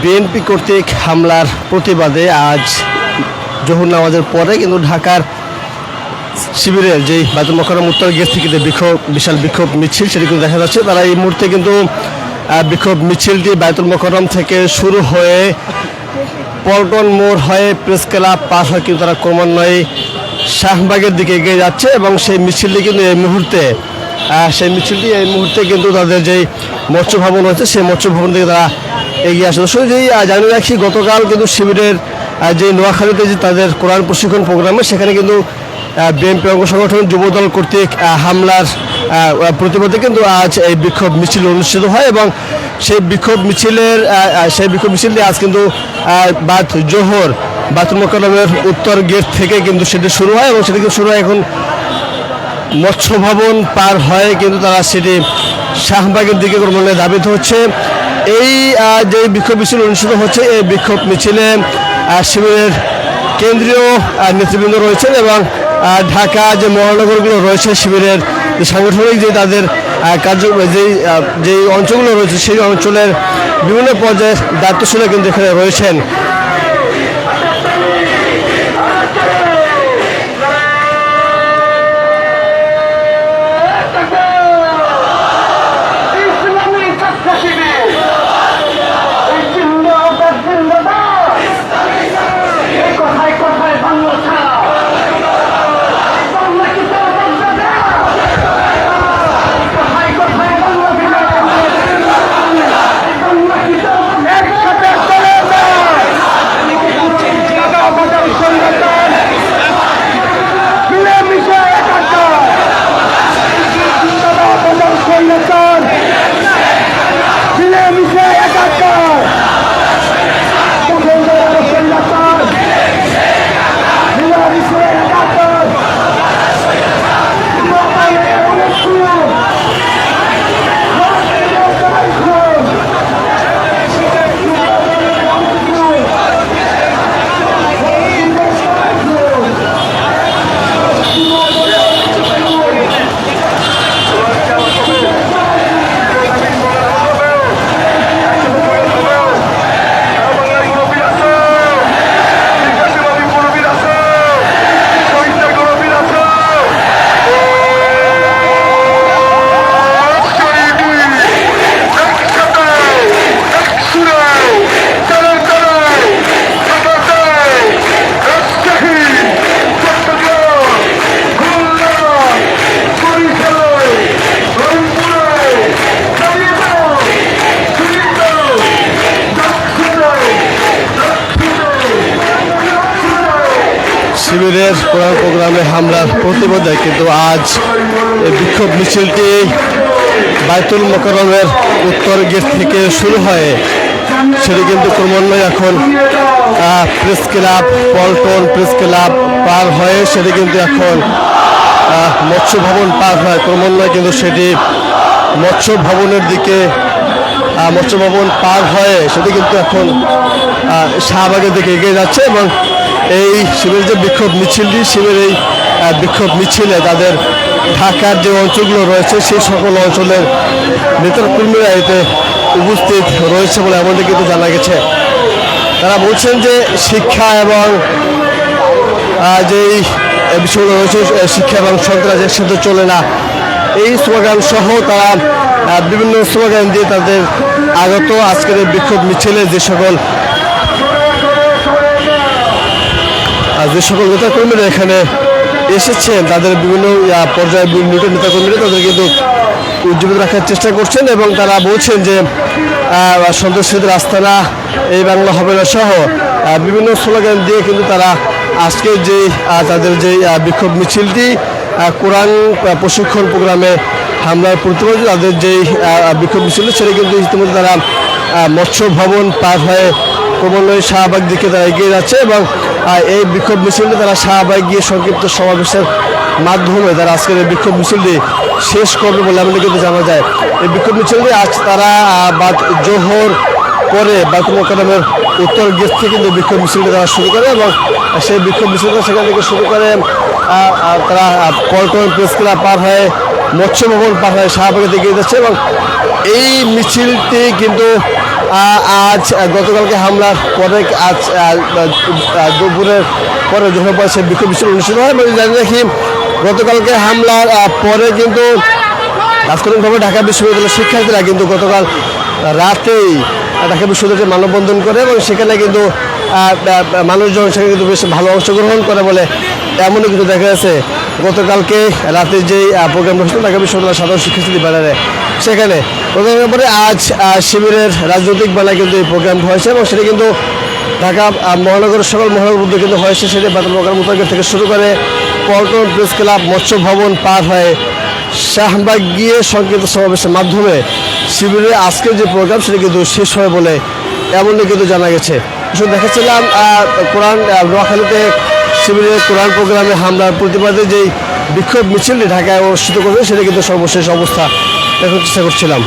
BNP কর্তৃক হামলার প্রতিবাদে আজ জোহর নামাজের পরে কিন্তু ঢাকার শিবিরের যেই বায়তুল মোকাররম উত্তর গেট থেকে যে বিশাল বিক্ষোভ মিছিল সেটি কিন্তু দেখা যাচ্ছে। তারা এই মুহূর্তে কিন্তু বিক্ষোভ মিছিলটি বায়তুল মোকাররম থেকে শুরু হয়ে পল্টন মোড় হয়ে প্রেস ক্লাব পার হয়ে কিন্তু তারা ক্রমান্বয়ে শাহবাগের দিকে এগিয়ে যাচ্ছে এবং সেই মিছিলটি কিন্তু এই মুহূর্তে কিন্তু তাদের যেই মৎস্য ভবন রয়েছে সেই মৎস্য ভবন থেকে তারা এগিয়ে আসে। দর্শক যেই জানিয়ে রাখি, গতকাল কিন্তু শিবিরের যে নোয়াখালীতে যে তাদের কোরআন প্রশিক্ষণ প্রোগ্রামে সেখানে কিন্তু বিএনপি অঙ্গ সংগঠন যুবদল কর্তৃক হামলার প্রতিবাদে কিন্তু আজ এই বিক্ষোভ মিছিল অনুষ্ঠিত হয় এবং সেই বিক্ষোভ মিছিলটি আজ কিন্তু জোহর বায়তুল মোকাররমের উত্তর গেট থেকে কিন্তু সেটি শুরু হয় এবং সেটি শুরু হয় এখন মৎস্য ভবন পার হয়ে কিন্তু তারা সেটি শাহবাগের দিকে ক্রমান্বয়ে ধাবিত হচ্ছে। এই যে বিক্ষোভ মিছিল অনুষ্ঠিত হচ্ছে এই বিক্ষোভ মিছিলে শিবিরের কেন্দ্রীয় নেতৃবৃন্দ রয়েছেন এবং ঢাকা যে মহানগরগুলো রয়েছে শিবিরের যে সাংগঠনিক যে তাদের যেই অঞ্চলগুলো রয়েছে সেই অঞ্চলের বিভিন্ন পর্যায়ের দায়িত্বশীলরা কিন্তু এখানে রয়েছেন। শিবিরের কোরআন প্রোগ্রামে হামলার প্রতিবাদে কিন্তু আজ এই বিক্ষোভ মিছিলটি বায়তুল মোকাররমের উত্তর গেট থেকে শুরু হয়। সেটি কিন্তু ক্রমান্বয়ে এখন press club Paltan press club পার হয়ে সেটি কিন্তু এখন মৎস্য ভবন পার হয়। ক্রমান্বয়ে কিন্তু সেটি মৎস্য ভবন পার হয়ে সেটি কিন্তু এখন শাহবাগের দিকে এগিয়ে যাচ্ছে এবং এই শিবিরের যে বিক্ষোভ মিছিলটি এই বিক্ষোভ মিছিলে তাদের ঢাকার যে অঞ্চলগুলো রয়েছে সেই সকল অঞ্চলের নেতাকর্মীরা এতে উপস্থিত রয়েছে বলে এমনটি কিন্তু জানা গেছে। তারা বলছেন যে শিক্ষা এবং যেই বিষয়গুলো রয়েছে শিক্ষা এবং সন্ত্রাসের সাথে চলে না, এই স্লোগান সহ তারা বিভিন্ন স্লোগান দিয়ে তাদের আগত আজকের এই বিক্ষোভ মিছিলে যে সকল নেতাকর্মীরা এখানে এসেছেন তাদের বিভিন্ন পর্যায়ে নেতাকর্মীরা তাদের কিন্তু উজ্জীবিত রাখার চেষ্টা করছেন এবং তারা বলছেন যে সন্ত্রাসীদের আস্তানা এই বাংলা হবে না সহ বিভিন্ন স্লোগান দিয়ে কিন্তু তারা আজকে যে তাদের যে বিক্ষোভ মিছিলটি কোরআন প্রশিক্ষণ প্রোগ্রামে হামলার প্রতিবাদে তাদের যেই বিক্ষোভ মিছিল সেটা কিন্তু ইতিমধ্যে তারা মৎস্য ভবন পার হয়ে ক্রমান্বয়ে শাহবাগ দিকে তারা এগিয়ে যাচ্ছে এবং এই বিক্ষোভ মিছিলটি তারা শাহবাগ গিয়ে সংক্ষিপ্ত সমাবেশের মাধ্যমে তারা আজকের এই বিক্ষোভ মিছিলটি শেষ করবে বলে আমাদের কিন্তু জানা যায়। এই বিক্ষোভ মিছিলটি আজ তারা জোহর করে বায়তুল মোকাররমের উত্তর গেট থেকে কিন্তু বিক্ষোভ মিছিলটি তারা শুরু করে এবং সেই বিক্ষোভ মিছিলটা সেখান থেকে শুরু করে তারা পল্টন প্রেস ক্লাব পার হয়ে মৎস্য ভবন পার হয়ে শাহবাগে এগিয়ে যাচ্ছে এবং এই মিছিলটি কিন্তু আজ গতকালকে হামলার পরে আজ দুপুরের পরে যখন সে বিক্ষোভ মিছিল অনুষ্ঠিত হয়। আমি জানি রাখি গতকালকে হামলার পরে কিন্তু তাৎক্ষণিকভাবে ঢাকা বিশ্ববিদ্যালয়ের শিক্ষার্থীরা কিন্তু গতকাল রাতেই ঢাকা বিশ্ববিদ্যালয়ে মানববন্ধন করে এবং সেখানে কিন্তু মানুষজন সেখানে কিন্তু বেশ ভালো অংশগ্রহণ করে বলে এমনও কিন্তু দেখা গেছে। গতকালকে রাতে যেই প্রোগ্রাম হয়েছিল ঢাকা বিশ্ববিদ্যালয়ের সাধারণ শিক্ষার্থী ব্যানারে সেখানে প্রোগ্রামের পরে আজ শিবিরের রাজনৈতিক বেলায় কিন্তু এই প্রোগ্রামটা হয়েছে এবং সেটা কিন্তু ঢাকা মহানগরের সকল মহানগর মধ্যে কিন্তু হয়েছে। সেটা বেতন প্রোগ্রাম মোতাবেক থেকে শুরু করে পল্টন প্রেস ক্লাব, মৎস্য ভবন পার হয়ে শাহবাগ গিয়ে সংক্ষিপ্ত সমাবেশের মাধ্যমে শিবিরের আজকের যে প্রোগ্রাম সেটা কিন্তু শেষ হয় বলে এমনই কিন্তু জানা গেছে। শুধু দেখাচ্ছিলাম কোরআন নোয়াখালীতে শিবিরের কোরআন প্রোগ্রামে হামলার প্রতিবাদে যেই বিক্ষোভ মিছিলটি ঢাকায় অনুষ্ঠিত করবে সেটা কিন্তু সর্বশেষ অবস্থা দেখার চেষ্টা করছিলাম।